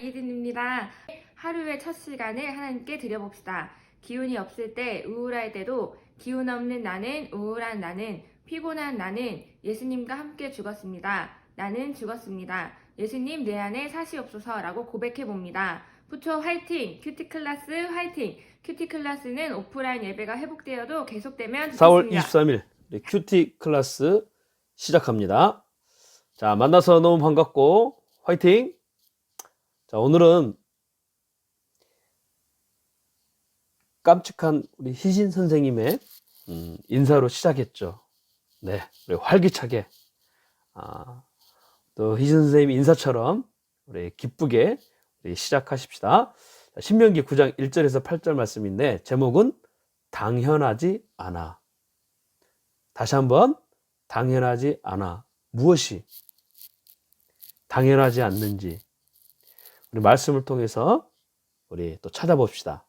이든입니다. 하루의 첫 시간을 하나님께 드려봅시다. 기운이 없을 때, 우울할 때도 기운 없는 나는, 우울한 나는, 피곤한 나는 예수님과 함께 죽었습니다. 나는 죽었습니다. 예수님 내 안에 사시옵소서라고 고백해봅니다. 부처 화이팅! 큐티 클래스 화이팅! 큐티 클래스는 오프라인 예배가 회복되어도 계속되면 좋겠습니다. 4월 23일 큐티 클래스 시작합니다. 자, 만나서 너무 반갑고 화이팅! 자, 오늘은 깜찍한 우리 희신 선생님의 인사로 시작했죠. 네, 우리 활기차게 또 희신 선생님 인사처럼 우리 기쁘게 우리 시작하십시다. 자, 신명기 9장 1절에서 8절 말씀인데 제목은 당연하지 않아. 다시 한번 당연하지 않아. 무엇이 당연하지 않는지 우리 말씀을 통해서 우리 또 찾아봅시다.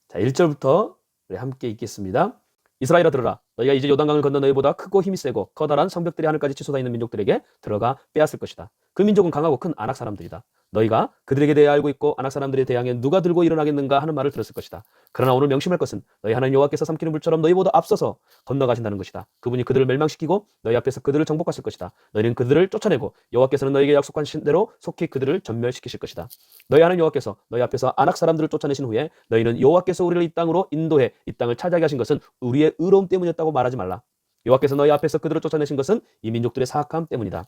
자, 1절부터 우리 함께 읽겠습니다. 이스라엘아 들으라. 너희가 이제 요단강을 건너 너희보다 크고 힘이 세고 커다란 성벽들이 하늘까지 치솟아 있는 민족들에게 들어가 빼앗을 것이다. 그 민족은 강하고 큰 아낙 사람들이다. 너희가 그들에게 대해 알고 있고 아낙 사람들에 대항해 누가 들고 일어나겠는가 하는 말을 들었을 것이다. 그러나 오늘 명심할 것은 너희 하나님 여호와께서 삼키는 불처럼 너희보다 앞서서 건너가신다는 것이다. 그분이 그들을 멸망시키고 너희 앞에서 그들을 정복하실 것이다. 너희는 그들을 쫓아내고 여호와께서는 너희에게 약속하신 대로 속히 그들을 전멸시키실 것이다. 너희 하나님 여호와께서 너희 앞에서 아낙 사람들을 쫓아내신 후에 너희는 여호와께서 우리를 이 땅으로 인도해 이 땅을 차지하게 하신 것은 우리의 의로움 때문이었다고 말하지 말라. 여호와께서 너희 앞에서 그들을 쫓아내신 것은 이 민족들의 사악함 때문이다.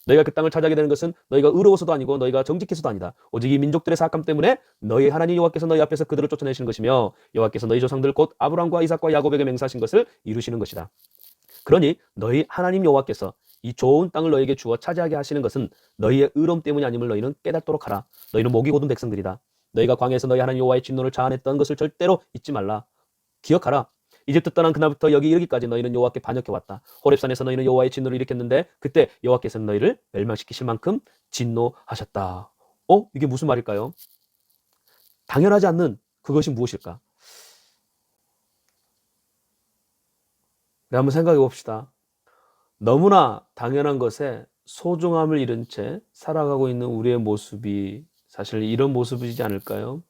너희가 그 땅을 차지하게 되는 것은 너희가 의로워서도 아니고 너희가 정직해서도 아니다. 오직 이 민족들의 사악함 때문에 너희 하나님 여호와께서 너희 앞에서 그들을 쫓아내시는 것이며 여호와께서 너희 조상들 곧 아브라함과 이삭과 야곱에게 맹세하신 것을 이루시는 것이다. 그러니 너희 하나님 여호와께서 이 좋은 땅을 너희에게 주어 차지하게 하시는 것은 너희의 의로움 때문이 아님을 너희는 깨닫도록 하라. 너희는 목이 곧은 백성들이다. 너희가 광야에서 너희 하나님 여호와의 진노를 자아냈던 것을 절대로 잊지 말라. 기억하라. 이집트 떠난 그날부터 여기 이르기까지 너희는 여호와께 반역해 왔다. 호렙산에서 너희는 여호와의 진노를 일으켰는데 그때 여호와께서는 너희를 멸망시키실 만큼 진노하셨다. 이게 무슨 말일까요? 당연하지 않는 그것이 무엇일까? 우리 한번 생각해 봅시다. 너무나 당연한 것에 소중함을 잃은 채 살아가고 있는 우리의 모습이 사실 이런 모습이지 않을까요?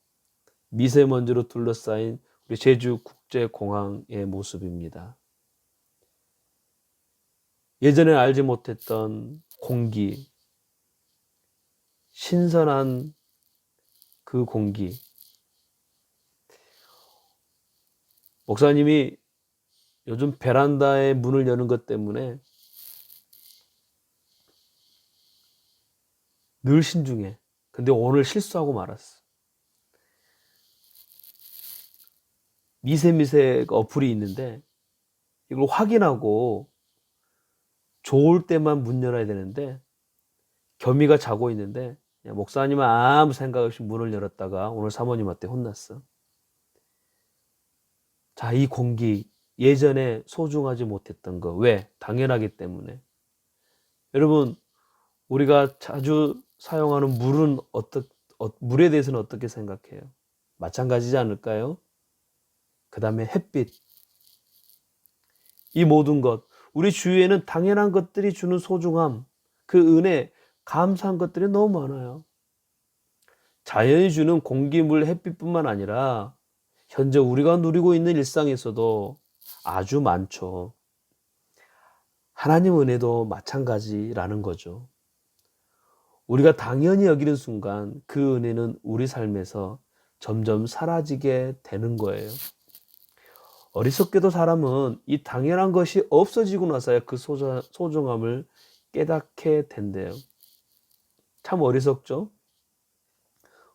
미세먼지로 둘러싸인 우리 제주 국제공항의 모습입니다. 예전에 알지 못했던 공기, 신선한 그 공기. 목사님이 요즘 베란다에 문을 여는 것 때문에 늘 신중해. 근데 오늘 실수하고 말았어. 미세미세 어플이 있는데 이걸 확인하고 좋을 때만 문 열어야 되는데 겸이가 자고 있는데 목사님은 아무 생각 없이 문을 열었다가 오늘 사모님한테 혼났어. 자, 이 공기 예전에 소중하지 못했던 거. 왜? 당연하기 때문에. 여러분, 우리가 자주 사용하는 물은 물에 대해서는 어떻게 생각해요? 마찬가지지 않을까요? 그 다음에 햇빛. 이 모든 것. 우리 주위에는 당연한 것들이 주는 소중함, 그 은혜, 감사한 것들이 너무 많아요. 자연이 주는 공기, 물, 햇빛뿐만 아니라 현재 우리가 누리고 있는 일상에서도 아주 많죠. 하나님 은혜도 마찬가지라는 거죠. 우리가 당연히 여기는 순간 그 은혜는 우리 삶에서 점점 사라지게 되는 거예요. 어리석게도 사람은 이 당연한 것이 없어지고 나서야 그 소중함을 깨닫게 된대요. 참 어리석죠?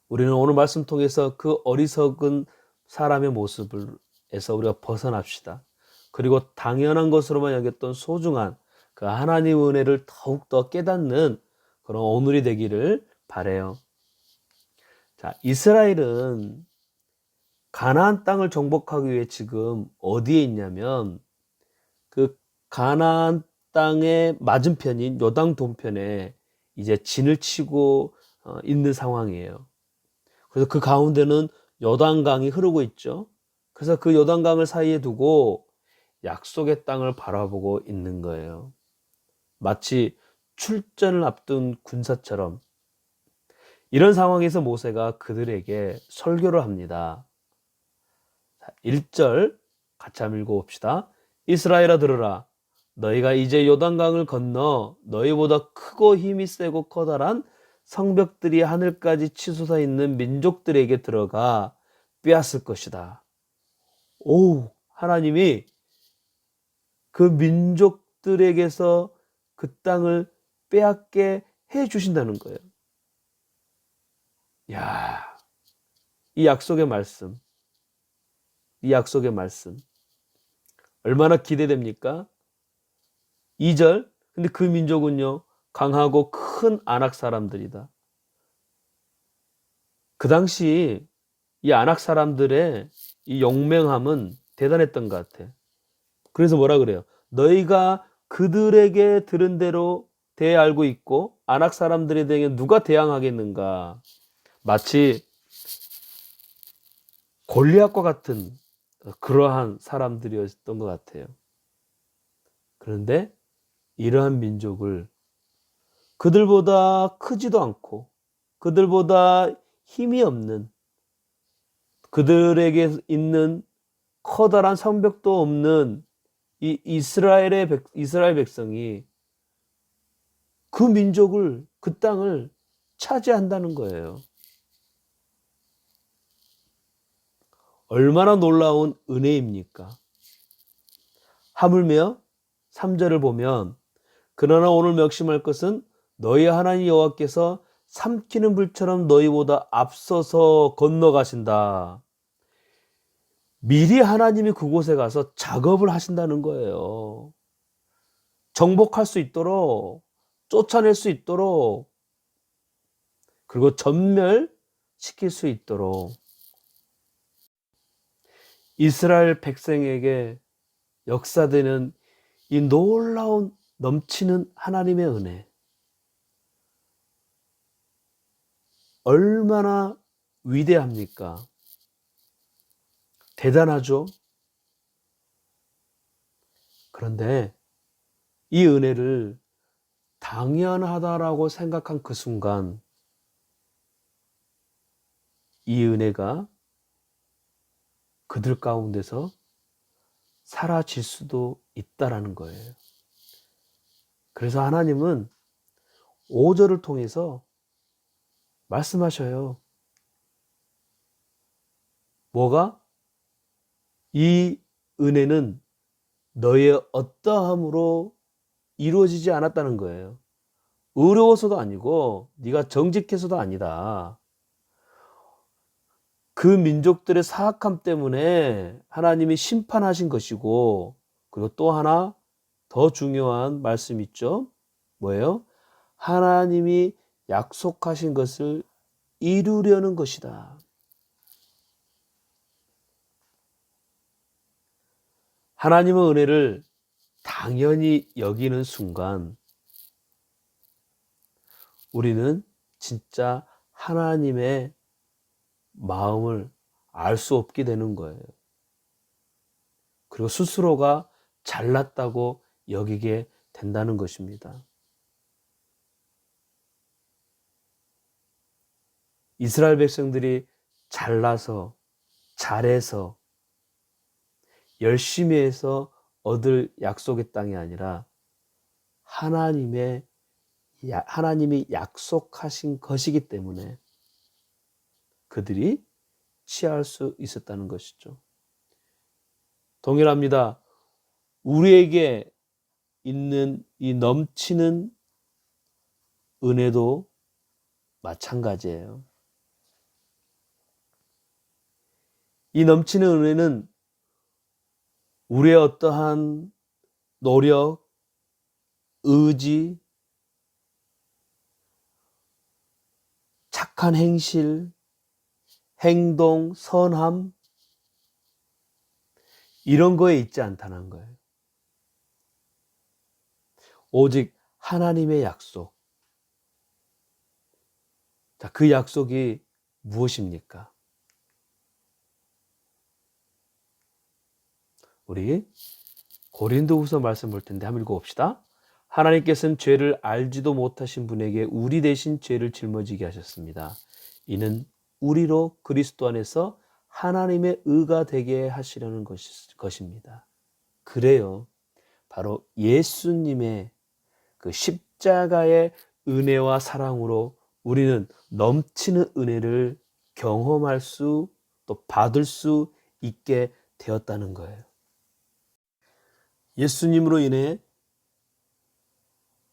우리는 오늘 말씀 통해서 그 어리석은 사람의 모습에서 우리가 벗어납시다. 그리고 당연한 것으로만 여겼던 소중한 그 하나님의 은혜를 더욱더 깨닫는 그런 오늘이 되기를 바라요. 자, 이스라엘은 가나안 땅을 정복하기 위해 지금 어디에 있냐면 그 가나안 땅의 맞은편인 요단 동편에 이제 진을 치고 있는 상황이에요. 그래서 그 가운데는 요단강이 흐르고 있죠. 그래서 그 요단강을 사이에 두고 약속의 땅을 바라보고 있는 거예요. 마치 출전을 앞둔 군사처럼 이런 상황에서 모세가 그들에게 설교를 합니다. 1절 같이 한번 읽어봅시다. 이스라엘아 들으라. 너희가 이제 요단강을 건너 너희보다 크고 힘이 세고 커다란 성벽들이 하늘까지 치솟아 있는 민족들에게 들어가 빼앗을 것이다. 오, 하나님이 그 민족들에게서 그 땅을 빼앗게 해 주신다는 거예요. 야, 이 약속의 말씀, 이 약속의 말씀 얼마나 기대됩니까? 2절, 근데 그 민족은요 강하고 큰 아낙 사람들이다. 그 당시 이 아낙 사람들의 이 용맹함은 대단했던 것 같아. 그래서 뭐라 그래요? 너희가 그들에게 들은 대로 대알고 있고 아낙 사람들에 대해 누가 대항하겠는가? 마치 골리앗과 같은 그러한 사람들이었던 것 같아요. 그런데 이러한 민족을 그들보다 크지도 않고 그들보다 힘이 없는, 그들에게 있는 커다란 성벽도 없는 이 이스라엘 백성이 그 민족을, 그 땅을 차지한다는 거예요. 얼마나 놀라운 은혜입니까? 하물며 3절을 보면 그러나 오늘 명심할 것은 너희 하나님 여호와께서 삼키는 불처럼 너희보다 앞서서 건너가신다. 미리 하나님이 그곳에 가서 작업을 하신다는 거예요. 정복할 수 있도록, 쫓아낼 수 있도록, 그리고 전멸시킬 수 있도록 이스라엘 백성에게 역사되는 이 놀라운 넘치는 하나님의 은혜, 얼마나 위대합니까? 대단하죠? 그런데 이 은혜를 당연하다라고 생각한 그 순간 이 은혜가 그들 가운데서 사라질 수도 있다라는 거예요. 그래서 하나님은 5절을 통해서 말씀하셔요. 뭐가? 이 은혜는 너의 어떠함으로 이루어지지 않았다는 거예요. 어려워서도 아니고 네가 정직해서도 아니다. 그 민족들의 사악함 때문에 하나님이 심판하신 것이고, 그리고 또 하나 더 중요한 말씀이 있죠. 뭐예요? 하나님이 약속하신 것을 이루려는 것이다. 하나님의 은혜를 당연히 여기는 순간 우리는 진짜 하나님의 마음을 알 수 없게 되는 거예요. 그리고 스스로가 잘났다고 여기게 된다는 것입니다. 이스라엘 백성들이 잘나서, 잘해서, 열심히 해서 얻을 약속의 땅이 아니라 하나님이 약속하신 것이기 때문에 그들이 취할 수 있었다는 것이죠. 동일합니다. 우리에게 있는 이 넘치는 은혜도 마찬가지예요. 이 넘치는 은혜는 우리의 어떠한 노력, 의지, 착한 행실, 행동, 선함, 이런 거에 있지 않다는 거예요. 오직 하나님의 약속. 자, 그 약속이 무엇입니까? 우리 고린도후서 말씀 볼 텐데 한번 읽어봅시다. 하나님께서는 죄를 알지도 못하신 분에게 우리 대신 죄를 짊어지게 하셨습니다. 이는 우리로 그리스도 안에서 하나님의 의가 되게 하시려는 것입니다. 그래요. 바로 예수님의 그 십자가의 은혜와 사랑으로 우리는 넘치는 은혜를 경험할 수, 또 받을 수 있게 되었다는 거예요. 예수님으로 인해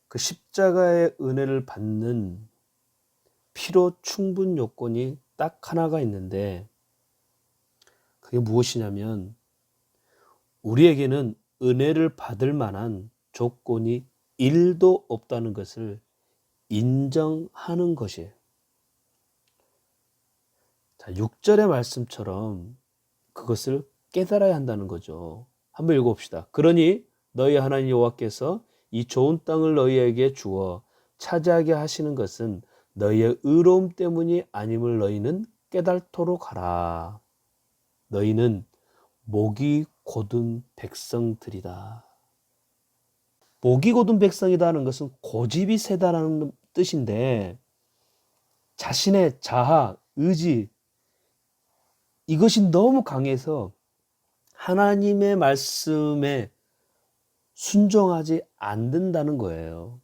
그 십자가의 은혜를 받는 필요 충분 요건이 딱 하나가 있는데, 그게 무엇이냐면 우리에게는 은혜를 받을 만한 조건이 1도 없다는 것을 인정하는 것이에요. 자, 6절의 말씀처럼 그것을 깨달아야 한다는 거죠. 한번 읽어봅시다. 그러니 너희 하나님 여호와께서 이 좋은 땅을 너희에게 주어 차지하게 하시는 것은 너희의 의로움 때문이 아님을 너희는 깨달도록 하라. 너희는 목이 곧은 백성들이다. 목이 곧은 백성이다 는 것은 고집이 세다라는 뜻인데, 자신의 자아, 의지, 이것이 너무 강해서 하나님의 말씀에 순종하지 않는다는 거예요.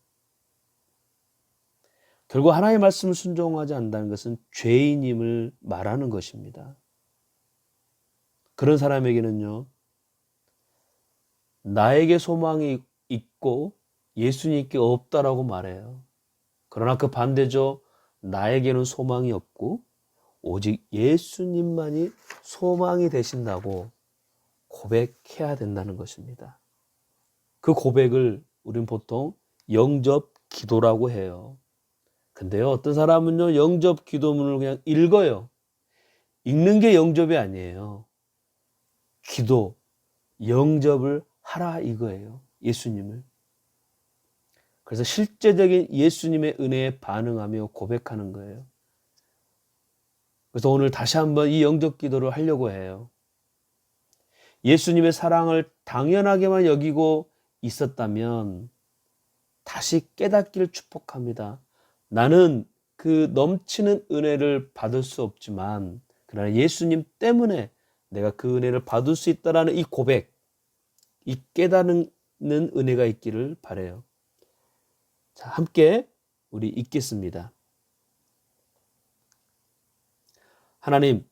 결국 하나님의 말씀을 순종하지 않는다는 것은 죄인임을 말하는 것입니다. 그런 사람에게는요, 나에게 소망이 있고 예수님께 없다라고 말해요. 그러나 그 반대죠. 나에게는 소망이 없고 오직 예수님만이 소망이 되신다고 고백해야 된다는 것입니다. 그 고백을 우리는 보통 영접 기도라고 해요. 근데요, 어떤 사람은요, 영접 기도문을 그냥 읽어요. 읽는 게 영접이 아니에요. 기도, 영접을 하라 이거예요. 예수님을. 그래서 실제적인 예수님의 은혜에 반응하며 고백하는 거예요. 그래서 오늘 다시 한번 이 영접 기도를 하려고 해요. 예수님의 사랑을 당연하게만 여기고 있었다면 다시 깨닫기를 축복합니다. 나는 그 넘치는 은혜를 받을 수 없지만 그러나 예수님 때문에 내가 그 은혜를 받을 수 있다라는 이 고백, 이 깨닫는 은혜가 있기를 바라요. 자, 함께 우리 읽겠습니다. 하나님,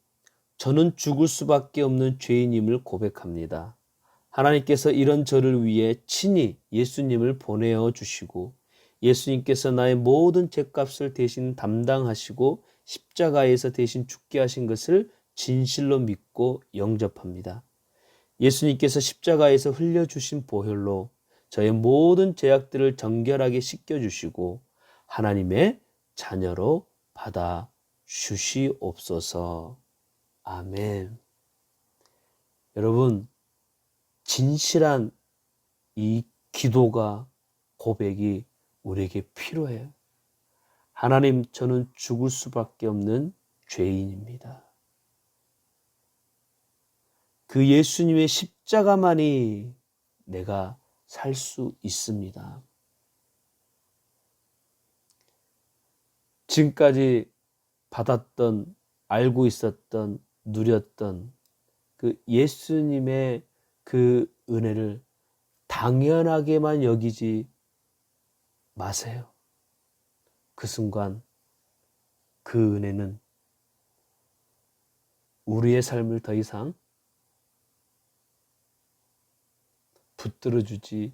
저는 죽을 수밖에 없는 죄인임을 고백합니다. 하나님께서 이런 저를 위해 친히 예수님을 보내어 주시고 예수님께서 나의 모든 죄값을 대신 담당하시고 십자가에서 대신 죽게 하신 것을 진실로 믿고 영접합니다. 예수님께서 십자가에서 흘려주신 보혈로 저의 모든 죄악들을 정결하게 씻겨주시고 하나님의 자녀로 받아 주시옵소서. 아멘. 여러분, 진실한 이 기도가, 고백이 우리에게 필요해요. 하나님, 저는 죽을 수밖에 없는 죄인입니다. 그 예수님의 십자가만이 내가 살 수 있습니다. 지금까지 받았던, 알고 있었던, 누렸던 그 예수님의 그 은혜를 당연하게만 여기지 마세요. 그 순간 그 은혜는 우리의 삶을 더 이상 붙들어주지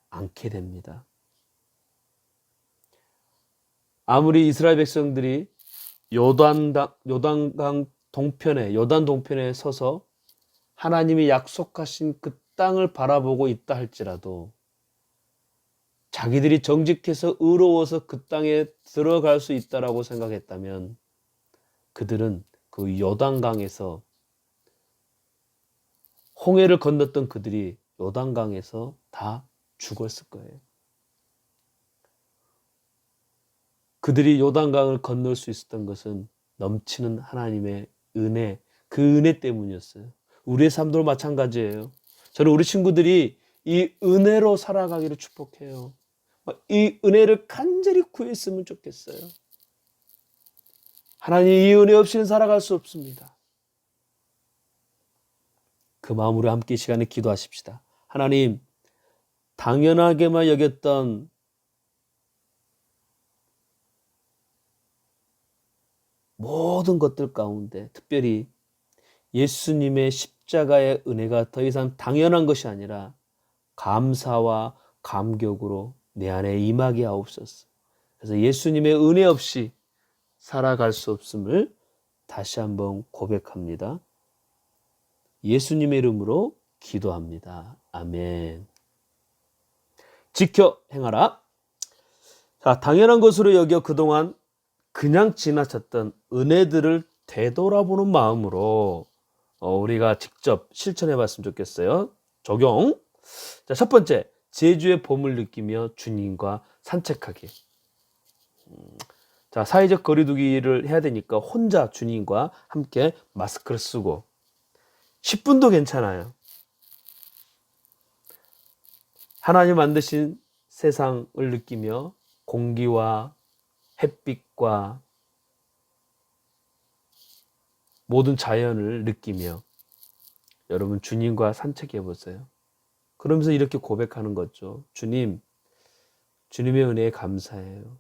않게 됩니다. 아무리 이스라엘 백성들이 요단 동편에 서서 하나님이 약속하신 그 땅을 바라보고 있다 할지라도 자기들이 정직해서 의로워서 그 땅에 들어갈 수 있다라고 생각했다면 그들은 그 요단강에서, 홍해를 건넜던 그들이 요단강에서 다 죽었을 거예요. 그들이 요단강을 건널 수 있었던 것은 넘치는 하나님의 은혜, 그 은혜 때문이었어요. 우리의 삶도 마찬가지예요. 저는 우리 친구들이 이 은혜로 살아가기를 축복해요. 이 은혜를 간절히 구했으면 좋겠어요. 하나님, 이 은혜 없이는 살아갈 수 없습니다. 그 마음으로 함께 이 시간에 기도하십시다. 하나님, 당연하게만 여겼던 모든 것들 가운데 특별히 예수님의 십자가의 은혜가 더 이상 당연한 것이 아니라 감사와 감격으로 내 안에 임하게 하옵소서. 그래서 예수님의 은혜 없이 살아갈 수 없음을 다시 한번 고백합니다. 예수님의 이름으로 기도합니다. 아멘. 지켜 행하라. 자, 당연한 것으로 여겨 그동안 그냥 지나쳤던 은혜들을 되돌아보는 마음으로 우리가 직접 실천해 봤으면 좋겠어요. 적용. 자, 첫 번째, 제주의 봄을 느끼며 주님과 산책하기. 자, 사회적 거리두기를 해야 되니까 혼자 주님과 함께 마스크를 쓰고 10분도 괜찮아요. 하나님 만드신 세상을 느끼며 공기와 햇빛과 모든 자연을 느끼며 여러분 주님과 산책해 보세요. 그러면서 이렇게 고백하는 거죠. 주님, 주님의 은혜에 감사해요.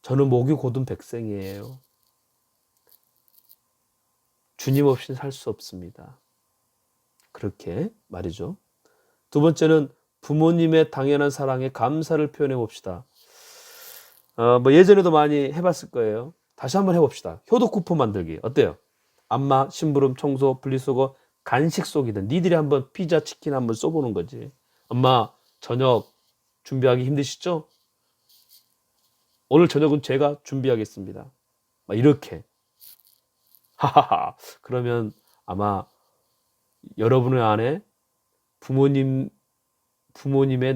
저는 목이 곧은 백성이에요. 주님 없이는 살 수 없습니다. 그렇게 말이죠. 두 번째는 부모님의 당연한 사랑에 감사를 표현해 봅시다. 예전에도 많이 해봤을 거예요. 다시 한번 해봅시다. 효도 쿠폰 만들기 어때요? 안마, 심부름, 청소, 분리수거, 간식 쏘기든 니들이 한번 피자, 치킨 한번 쏘보는 거지. 엄마, 저녁 준비하기 힘드시죠? 오늘 저녁은 제가 준비하겠습니다. 막 이렇게. 하하하. 그러면 아마 여러분의 안에 부모님의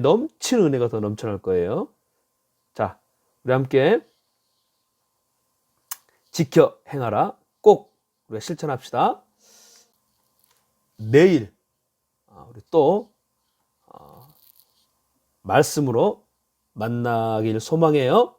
넘치는 은혜가 더 넘쳐날 거예요. 자, 우리 함께 지켜 행하라. 꼭 우리가 실천합시다. 내일 우리 또 말씀으로 만나길 소망해요.